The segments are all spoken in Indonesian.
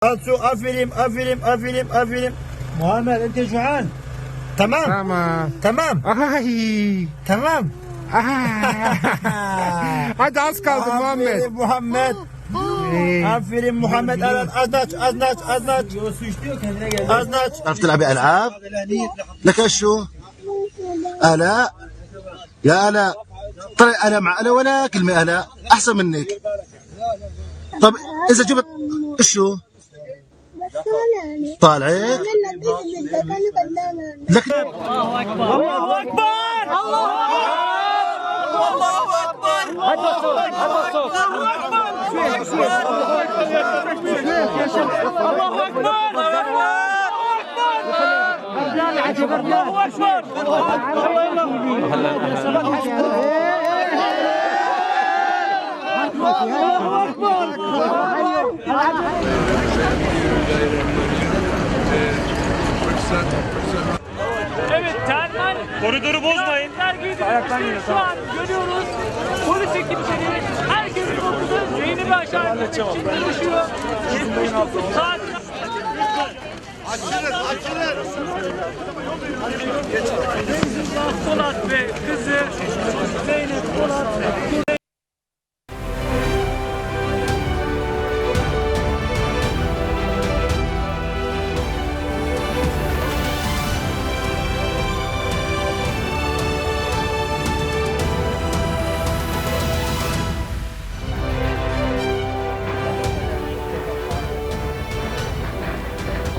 أفلم. محمد انت جوعان؟ تمام تمام Ay. تمام. Hadi az kaldı Muhammed. محمد. أفلم محمد. الآن أزنج. Su istiyor kendine geldi. أزنج. تعرف تلعبي العاب؟ لك ايش شو؟ آلاء يا آلاء طلع آلاء مع آلاء ولا كلمة آلاء أحسن منك. طب إذا جبت ايش شو؟ طالعك؟ لك Evet, termal koridoru bozmayın. Şu an görüyoruz. Polis ekipleri herkesin okudu. Zeynep'i aşağı indirmek için çalışıyor. 79 saat. Polat ve kızı Zeynep Polat.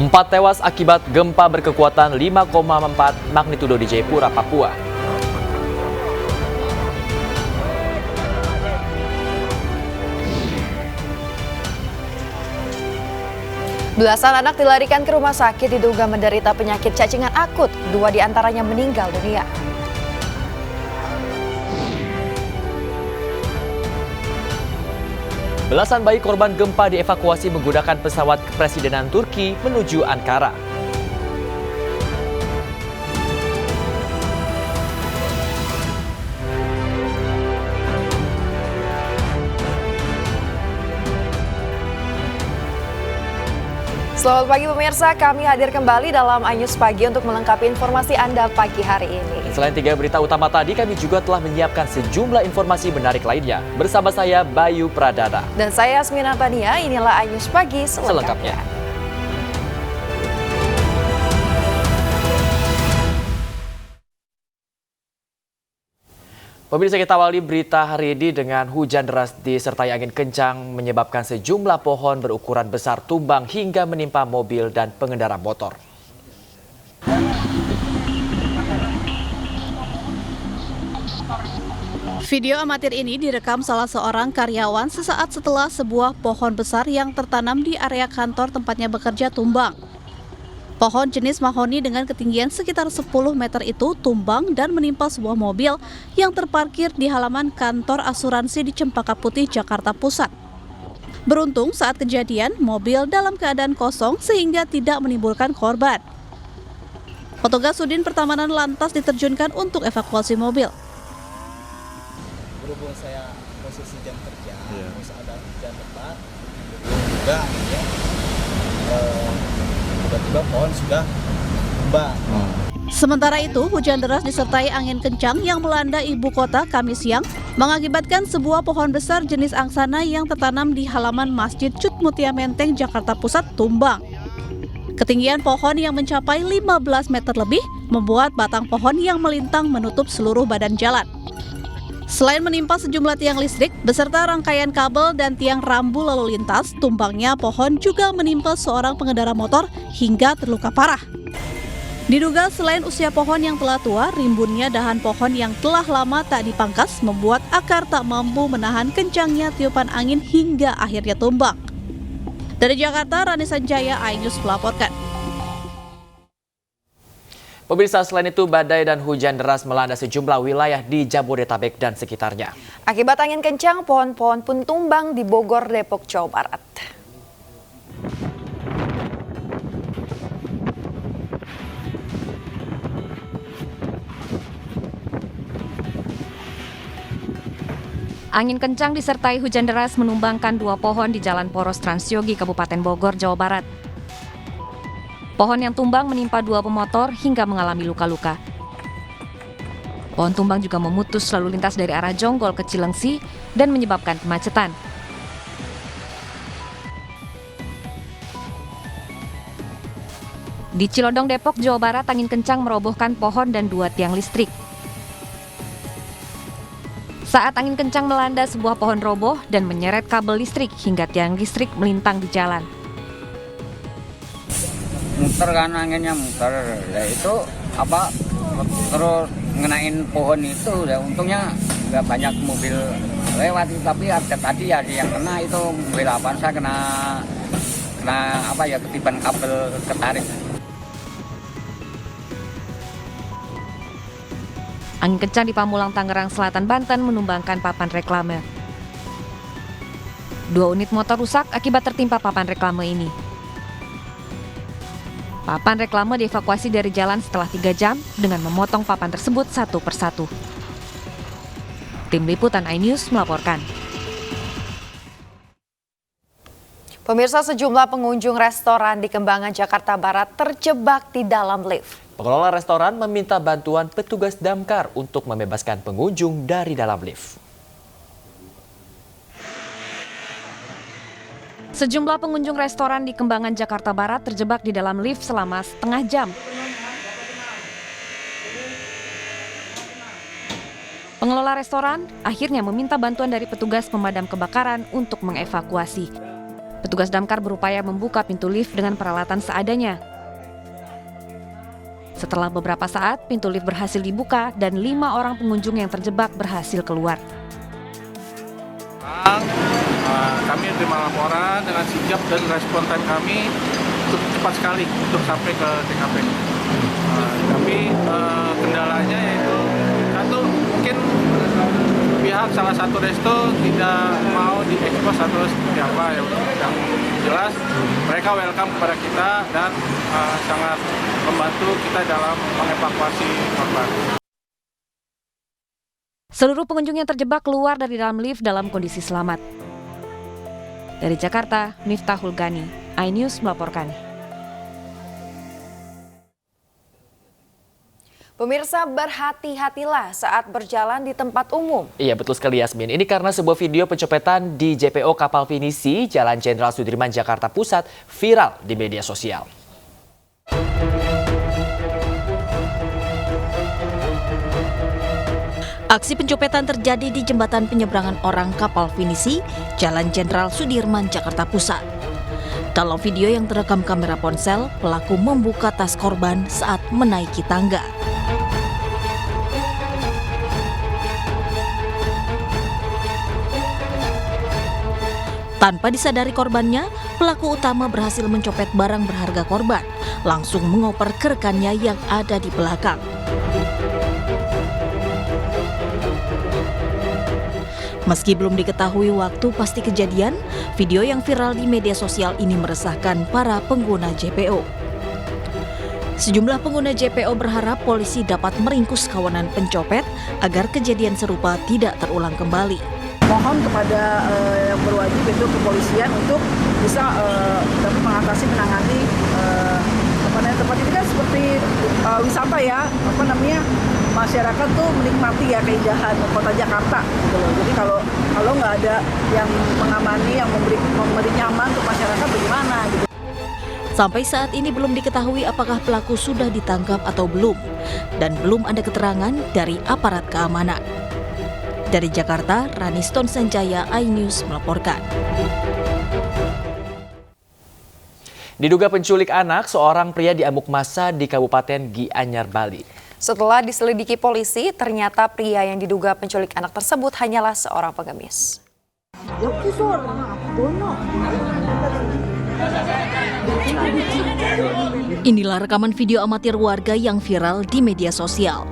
Empat tewas akibat gempa berkekuatan 5,4 magnitudo di Jayapura, Papua. Belasan anak dilarikan ke rumah sakit diduga menderita penyakit cacingan akut. 2 diantaranya meninggal dunia. Belasan bayi korban gempa dievakuasi menggunakan pesawat kepresidenan Turki menuju Ankara. Selamat pagi pemirsa, kami hadir kembali dalam iNews Pagi untuk melengkapi informasi Anda pagi hari ini. Selain 3 berita utama tadi, kami juga telah menyiapkan sejumlah informasi menarik lainnya. Bersama saya, Bayu Pradana. Dan saya Asmina Tania, inilah iNews Pagi selengkapnya. Pemirsa, kita awali berita hari ini dengan hujan deras disertai angin kencang menyebabkan sejumlah pohon berukuran besar tumbang hingga menimpa mobil dan pengendara motor. Video amatir ini direkam salah seorang karyawan sesaat setelah sebuah pohon besar yang tertanam di area kantor tempatnya bekerja tumbang. Pohon jenis mahoni dengan ketinggian sekitar 10 meter itu tumbang dan menimpa sebuah mobil yang terparkir di halaman kantor asuransi di Cempaka Putih, Jakarta Pusat. Beruntung saat kejadian, mobil dalam keadaan kosong sehingga tidak menimbulkan korban. Petugas Sudin Pertamanan lantas diterjunkan untuk evakuasi mobil. Berhubung saya posisi jam kerja, terus ada hujan lebat, juga ya, tiba-tiba pohon sudah tumbang. Sementara itu, hujan deras disertai angin kencang yang melanda ibu kota Kamis siang mengakibatkan sebuah pohon besar jenis angsana yang tertanam di halaman Masjid Cut Mutia Menteng, Jakarta Pusat tumbang. Ketinggian pohon yang mencapai 15 meter lebih membuat batang pohon yang melintang menutup seluruh badan jalan. Selain menimpa sejumlah tiang listrik beserta rangkaian kabel dan tiang rambu lalu lintas, tumbangnya pohon juga menimpa seorang pengendara motor hingga terluka parah. Diduga selain usia pohon yang telah tua, rimbunnya dahan pohon yang telah lama tak dipangkas membuat akar tak mampu menahan kencangnya tiupan angin hingga akhirnya tumbang. Dari Jakarta, Rani Sanjaya, iNews melaporkan. Pemirsa, selain itu badai dan hujan deras melanda sejumlah wilayah di Jabodetabek dan sekitarnya. Akibat angin kencang, pohon-pohon pun tumbang di Bogor, Depok, Jawa Barat. Angin kencang disertai hujan deras menumbangkan 2 pohon di Jalan Poros Transyogi, Kabupaten Bogor, Jawa Barat. Pohon yang tumbang menimpa 2 pemotor hingga mengalami luka-luka. Pohon tumbang juga memutus lalu lintas dari arah Jonggol ke Cilengsi dan menyebabkan kemacetan. Di Cilodong, Depok, Jawa Barat, angin kencang merobohkan pohon dan 2 tiang listrik. Saat angin kencang melanda, sebuah pohon roboh dan menyeret kabel listrik hingga tiang listrik melintang di jalan. Muter kan anginnya muter, ya itu terus ngenain pohon itu, ya untungnya nggak banyak mobil lewat, tapi ada tadi ya yang kena itu mobil Avanza kena ketiban kabel ketarik. Angin kencang di Pamulang, Tangerang Selatan, Banten menumbangkan papan reklame. 2 unit motor rusak akibat tertimpa papan reklame ini. Papan reklame dievakuasi dari jalan setelah 3 jam dengan memotong papan tersebut satu persatu. Tim Liputan iNews melaporkan. Pemirsa, sejumlah pengunjung restoran di Kembangan, Jakarta Barat terjebak di dalam lift. Pengelola restoran meminta bantuan petugas damkar untuk membebaskan pengunjung dari dalam lift. Sejumlah pengunjung restoran di Kembangan, Jakarta Barat terjebak di dalam lift selama setengah jam. Pengelola restoran akhirnya meminta bantuan dari petugas pemadam kebakaran untuk mengevakuasi. Petugas damkar berupaya membuka pintu lift dengan peralatan seadanya. Setelah beberapa saat, pintu lift berhasil dibuka dan 5 orang pengunjung yang terjebak berhasil keluar. Kami terima laporan dengan sigap dan respon time kami cukup cepat sekali untuk sampai ke TKP. Tapi kendalanya yaitu satu, mungkin pihak salah satu resto tidak mau diekspos atau seperti apa, yang jelas mereka welcome kepada kita dan sangat membantu kita dalam mengevakuasi korban. Seluruh pengunjung yang terjebak keluar dari dalam lift dalam kondisi selamat. Dari Jakarta, Miftahul Gani, iNews melaporkan. Pemirsa, berhati-hatilah saat berjalan di tempat umum. Iya, betul sekali Yasmin. Ini karena sebuah video pencopetan di JPO Kapal Pinisi, Jalan Jenderal Sudirman, Jakarta Pusat, viral di media sosial. Aksi pencopetan terjadi di jembatan penyeberangan orang Kapal Pinisi, Jalan Jenderal Sudirman, Jakarta Pusat. Dalam video yang terekam kamera ponsel, pelaku membuka tas korban saat menaiki tangga. Tanpa disadari korbannya, pelaku utama berhasil mencopet barang berharga korban, langsung mengoper ke rekannya yang ada di belakang. Meski belum diketahui waktu pasti kejadian, video yang viral di media sosial ini meresahkan para pengguna JPO. Sejumlah pengguna JPO berharap polisi dapat meringkus kawanan pencopet agar kejadian serupa tidak terulang kembali. Mohon kepada yang berwajib itu kepolisian untuk bisa dapat mengatasi, menangani tempat ini kan seperti wisata ya, masyarakat tuh menikmati ya keindahan kota Jakarta gitu loh. Jadi kalau nggak ada yang mengamani, yang memberi nyaman untuk masyarakat, bagaimana gitu. Sampai saat ini belum diketahui apakah pelaku sudah ditangkap atau belum, dan belum ada keterangan dari aparat keamanan. Dari Jakarta, Raniston Sanjaya, iNews melaporkan. Diduga penculik anak, seorang pria diamuk massa di Kabupaten Gianyar, Bali. Setelah diselidiki polisi, ternyata pria yang diduga penculik anak tersebut hanyalah seorang pengemis. Inilah rekaman video amatir warga yang viral di media sosial.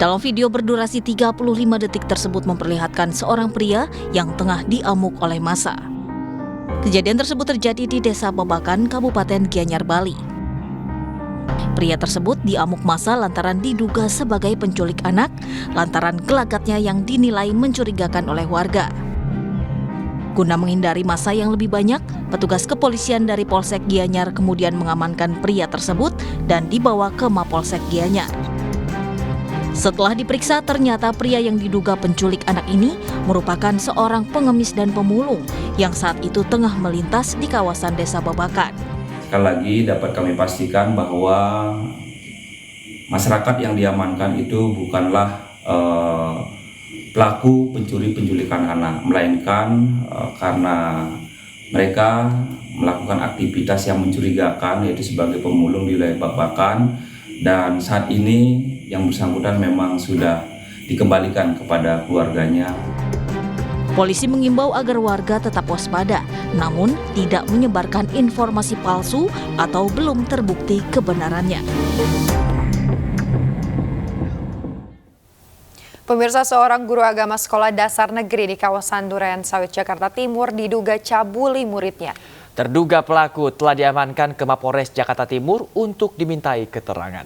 Dalam video berdurasi 35 detik tersebut memperlihatkan seorang pria yang tengah diamuk oleh massa. Kejadian tersebut terjadi di Desa Babakan, Kabupaten Gianyar, Bali. Pria tersebut diamuk massa lantaran diduga sebagai penculik anak, lantaran gelagatnya yang dinilai mencurigakan oleh warga. Guna menghindari massa yang lebih banyak, petugas kepolisian dari Polsek Gianyar kemudian mengamankan pria tersebut dan dibawa ke Mapolsek Gianyar. Setelah diperiksa, ternyata pria yang diduga penculik anak ini merupakan seorang pengemis dan pemulung yang saat itu tengah melintas di kawasan Desa Babakan. Sekali lagi dapat kami pastikan bahwa masyarakat yang diamankan itu bukanlah pelaku penculikan anak, melainkan karena mereka melakukan aktivitas yang mencurigakan, yaitu sebagai pemulung di wilayah Babakan, dan saat ini yang bersangkutan memang sudah dikembalikan kepada keluarganya. Polisi mengimbau agar warga tetap waspada, namun tidak menyebarkan informasi palsu atau belum terbukti kebenarannya. Pemirsa, seorang guru agama sekolah dasar negeri di kawasan Duren Sawit, Jakarta Timur diduga cabuli muridnya. Terduga pelaku telah diamankan ke Mapolres Jakarta Timur untuk dimintai keterangan.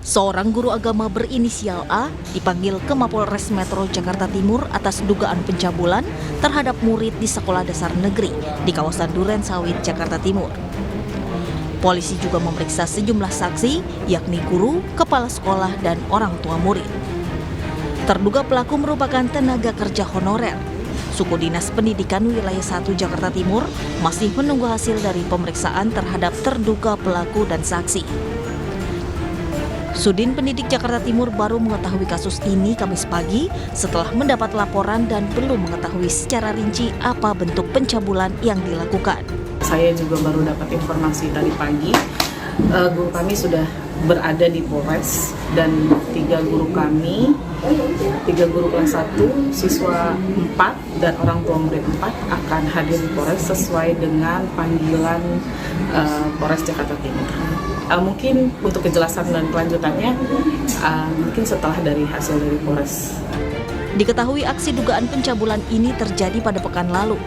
Seorang guru agama berinisial A dipanggil ke Mapolres Metro Jakarta Timur atas dugaan pencabulan terhadap murid di sekolah dasar negeri di kawasan Duren Sawit, Jakarta Timur. Polisi juga memeriksa sejumlah saksi, yakni guru, kepala sekolah, dan orang tua murid. Terduga pelaku merupakan tenaga kerja honorer. Suku Dinas Pendidikan Wilayah 1 Jakarta Timur masih menunggu hasil dari pemeriksaan terhadap terduga pelaku dan saksi. Sudin Pendidik Jakarta Timur baru mengetahui kasus ini Kamis pagi setelah mendapat laporan dan belum mengetahui secara rinci apa bentuk pencabulan yang dilakukan. Saya juga baru dapat informasi tadi pagi, guru kami sudah berada di Polres dan 3 guru kami, 3 guru kelas 1, siswa 4 dan orang tua murid 4 akan hadir di Polres sesuai dengan panggilan Polres Jakarta Timur. Mungkin untuk kejelasan dan kelanjutannya mungkin setelah dari hasil dari Polres. Diketahui aksi dugaan pencabulan ini terjadi pada pekan lalu.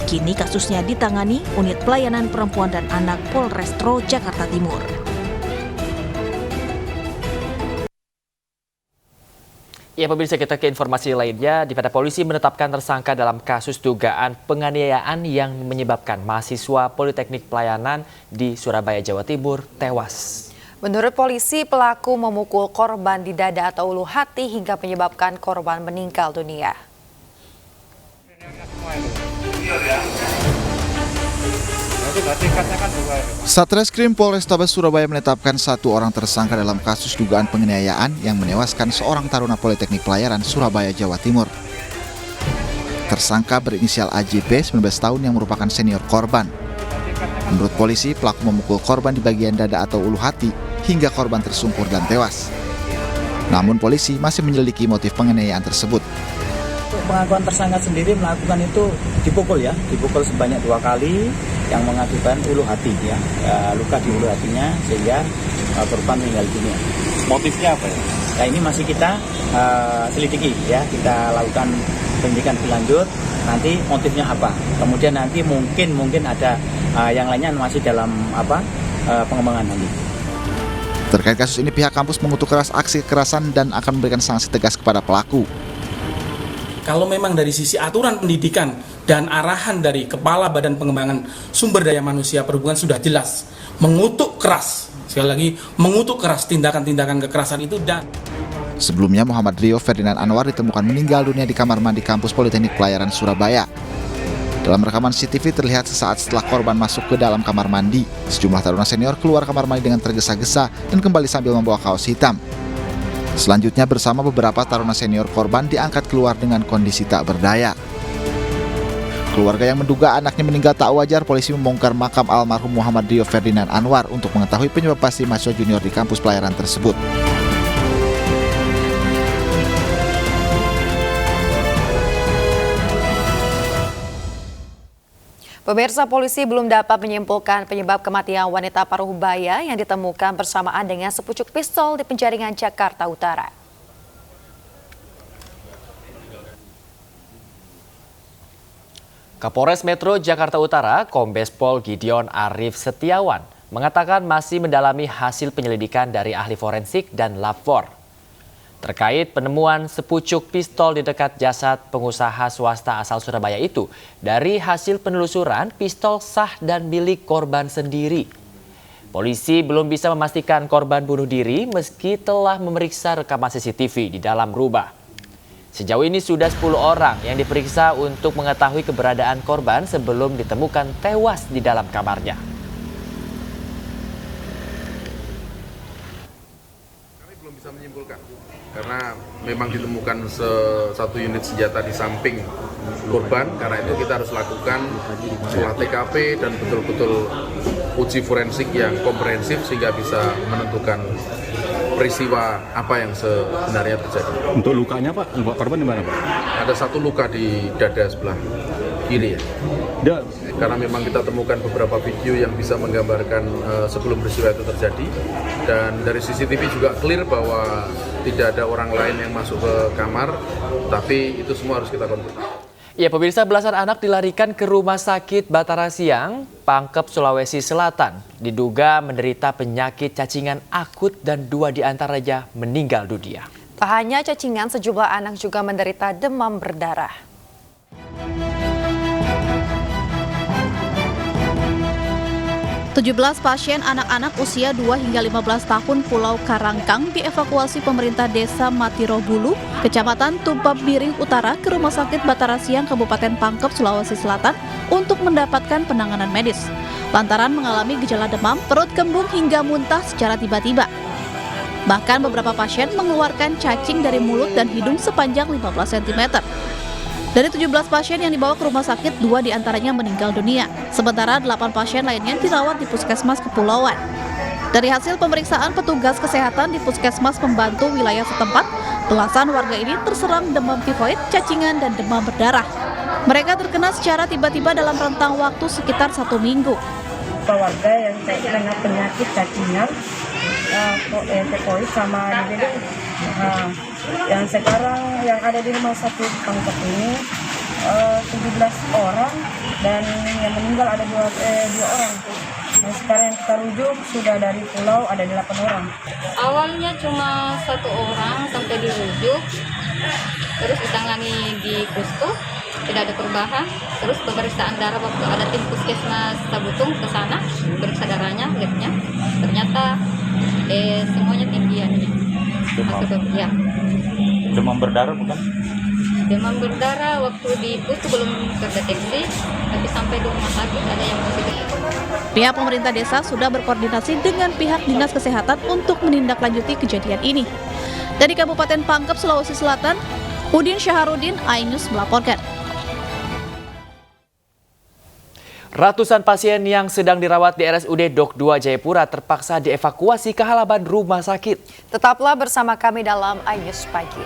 Kini kasusnya ditangani Unit Pelayanan Perempuan dan Anak Polrestro Jakarta Timur. Ya pemirsa, kita ke informasi lainnya, di mana polisi menetapkan tersangka dalam kasus dugaan penganiayaan yang menyebabkan mahasiswa Politeknik Pelayanan di Surabaya, Jawa Timur tewas. Menurut polisi, pelaku memukul korban di dada atau ulu hati hingga menyebabkan korban meninggal dunia. Satreskrim Polrestabes Surabaya menetapkan 1 orang tersangka dalam kasus dugaan penganiayaan yang menewaskan seorang taruna Politeknik Pelayaran Surabaya, Jawa Timur. Tersangka berinisial AJP, 19 tahun, yang merupakan senior korban. Menurut polisi, pelaku memukul korban di bagian dada atau ulu hati hingga korban tersungkur dan tewas. Namun polisi masih menyelidiki motif penganiayaan tersebut. Pengakuan tersangka sendiri melakukan itu dipukul dipukul sebanyak 2 kali yang mengakibatkan ulu hati luka di ulu hatinya sehingga korban meninggal dunia. Motifnya apa ya? Nah, ini masih kita selidiki kita lakukan penyidikan lebih lanjut, nanti motifnya apa. Kemudian nanti mungkin ada yang lainnya masih dalam pengembangan nanti. Terkait kasus ini, pihak kampus mengutuk keras aksi kekerasan dan akan memberikan sanksi tegas kepada pelaku. Kalau memang dari sisi aturan pendidikan dan arahan dari Kepala Badan Pengembangan Sumber Daya Manusia Perhubungan sudah jelas mengutuk keras, sekali lagi mengutuk keras tindakan-tindakan kekerasan itu. Dan sebelumnya Muhammad Rio Ferdinand Anwar ditemukan meninggal dunia di kamar mandi kampus Politeknik Pelayaran Surabaya. Dalam rekaman CCTV terlihat sesaat setelah korban masuk ke dalam kamar mandi, sejumlah taruna senior keluar kamar mandi dengan tergesa-gesa dan kembali sambil membawa kaos hitam. Selanjutnya bersama beberapa taruna senior korban diangkat keluar dengan kondisi tak berdaya. Keluarga yang menduga anaknya meninggal tak wajar, polisi membongkar makam almarhum Muhammad Rio Ferdinand Anwar untuk mengetahui penyebab pasti mahasiswa junior di kampus pelayaran tersebut. Pemirsa, polisi belum dapat menyimpulkan penyebab kematian wanita Parubaya yang ditemukan bersamaan dengan sepucuk pistol di Penjaringan, Jakarta Utara. Kapolres Metro Jakarta Utara, Kombes Pol Gideon Arif Setiawan, mengatakan masih mendalami hasil penyelidikan dari ahli forensik dan lapor terkait penemuan sepucuk pistol di dekat jasad pengusaha swasta asal Surabaya itu. Dari hasil penelusuran, pistol sah dan milik korban sendiri. Polisi belum bisa memastikan korban bunuh diri meski telah memeriksa rekaman CCTV di dalam rumah. Sejauh ini sudah 10 orang yang diperiksa untuk mengetahui keberadaan korban sebelum ditemukan tewas di dalam kamarnya. Kami belum bisa menyimpulkan karena memang ditemukan satu unit senjata di samping korban. Karena itu kita harus lakukan olah TKP dan betul-betul uji forensik yang komprehensif sehingga bisa menentukan peristiwa apa yang sebenarnya terjadi. Untuk lukanya Pak, luka korban di mana Pak? Ada satu luka di dada sebelah kiri ya. Karena memang kita temukan beberapa video yang bisa menggambarkan sebelum peristiwa itu terjadi. Dan dari CCTV juga clear bahwa tidak ada orang lain yang masuk ke kamar, tapi itu semua harus kita konfirmasi. Ya, pemirsa, belasan anak dilarikan ke Rumah Sakit Batara Siang, Pangkep, Sulawesi Selatan. Diduga menderita penyakit cacingan akut dan 2 diantaranya meninggal dunia. Tak hanya cacingan, sejumlah anak juga menderita demam berdarah. Tujuh 17 pasien anak-anak usia 2 hingga 15 tahun Pulau Karangkang dievakuasi pemerintah Desa Matirobulu, Kecamatan Tumpap Biring Utara ke Rumah Sakit Batara Siang, Kabupaten Pangkep, Sulawesi Selatan untuk mendapatkan penanganan medis. Lantaran mengalami gejala demam, perut kembung hingga muntah secara tiba-tiba. Bahkan beberapa pasien mengeluarkan cacing dari mulut dan hidung sepanjang 15 cm. Dari 17 pasien yang dibawa ke rumah sakit, 2 diantaranya meninggal dunia. Sementara 8 pasien lainnya dirawat di Puskesmas Kepulauan. Dari hasil pemeriksaan petugas kesehatan di Puskesmas pembantu wilayah setempat, belasan warga ini terserang demam tifoid, cacingan, dan demam berdarah. Mereka terkena secara tiba-tiba dalam rentang waktu sekitar 1 minggu. Warga yang terkena penyakit cacingan, tifoid sama DBD. Yang sekarang yang ada di rumah sakit Pangkep ini 17 orang dan yang meninggal ada 2 orang. Nah, sekarang yang kita rujuk sudah dari pulau ada 8 orang. Awalnya cuma 1 orang sampai dirujuk, terus ditangani di Pustu, tidak ada perubahan. Terus pemeriksaan darah waktu ada tim Puskesmas Sabutung ke sana, periksa darahnya, labnya, ternyata semuanya tinggiannya. Ya. Demam berdarah bukan? Demam berdarah waktu di Pustu belum terdeteksi, tapi sampai di rumah sakit ada yang positif. Pihak pemerintah desa sudah berkoordinasi dengan pihak Dinas Kesehatan untuk menindaklanjuti kejadian ini. Dari Kabupaten Pangkep, Sulawesi Selatan, Udin Syaharudin, iNews melaporkan. Ratusan pasien yang sedang dirawat di RSUD Dok 2 Jayapura terpaksa dievakuasi ke halaman rumah sakit. Tetaplah bersama kami dalam iNews Pagi.